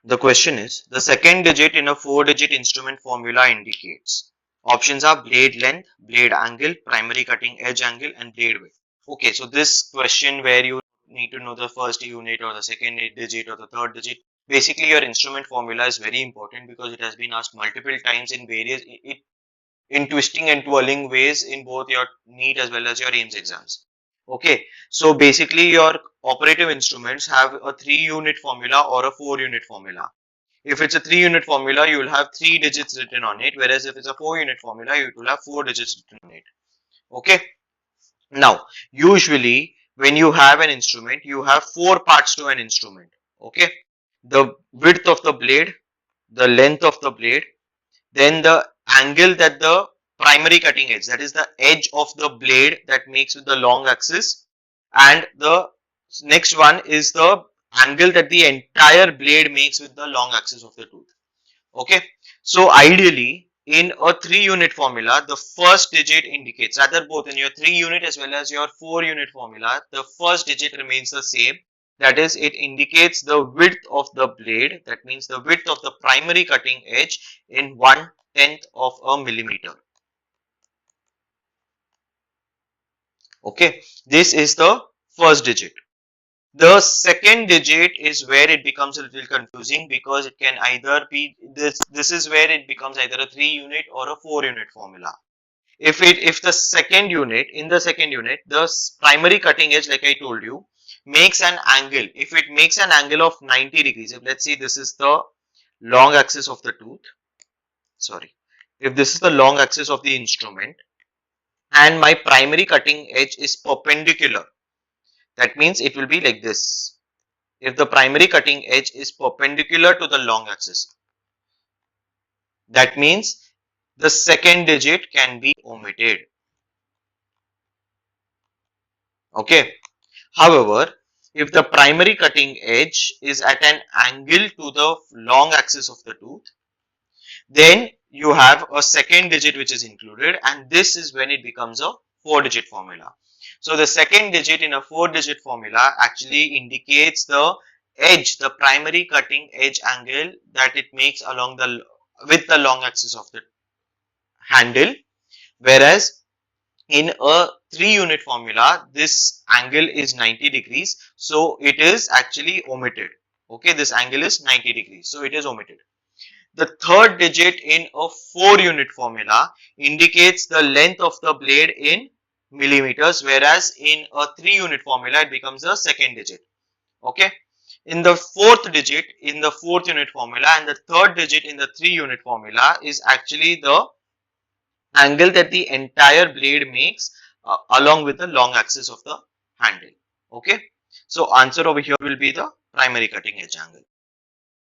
The question is, the second digit in a 4-digit instrument formula indicates. Options are blade length, blade angle, primary cutting edge angle, and blade width. Okay, so this question where you need to know the first unit or the second digit or the third digit, basically your instrument formula is very important because it has been asked multiple times in various, in twisting and twirling ways in both your NEET as well as your AIMS exams. Okay, so basically your operative instruments have a 3-unit formula or a 4-unit formula. If it's a 3-unit formula, you will have 3 digits written on it, whereas if it's a 4-unit formula, you will have 4 digits written on it. Okay, now usually when you have an instrument, you have 4 parts to an instrument. Okay, the width of the blade, the length of the blade, then the angle that the primary cutting edge, that is the edge of the blade that makes with the long axis, and the next one is the angle that the entire blade makes with the long axis of the tooth. Okay, so ideally in a 3-unit formula, the first digit indicates, rather both in your 3-unit as well as your 4-unit formula, the first digit remains the same. That is, it indicates the width of the blade, that means the width of the primary cutting edge in 1/10 of a millimeter. Okay, this is the first digit. The second digit is where it becomes a little confusing because it can either be this is where it becomes either a 3-unit or a 4-unit formula. If the second unit, in the second unit, the primary cutting edge, like I told you, makes an angle. If it makes an angle of 90 degrees, if let's see this is the long axis of the tooth, sorry, if this is the long axis of the instrument and my primary cutting edge is perpendicular, that means it will be like this. If the primary cutting edge is perpendicular to the long axis, that means the second digit can be omitted. Okay. However, if the primary cutting edge is at an angle to the long axis of the tooth, then you have a second digit which is included, and this is when it becomes a 4-digit formula. So the second digit in a 4-digit formula actually indicates the edge, the primary cutting edge angle that it makes along the with the long axis of the handle, whereas in a 3-unit formula this angle is 90 degrees, so it is actually omitted. Okay, this angle is 90 degrees, so it is omitted. The third digit in a 4-unit formula indicates the length of the blade in millimeters, whereas in a 3-unit formula it becomes the second digit. Okay, in the fourth digit in the 4th unit formula and the third digit in the 3-unit formula is actually the angle that the entire blade makes along with the long axis of the handle. Okay, so answer over here will be the primary cutting edge angle.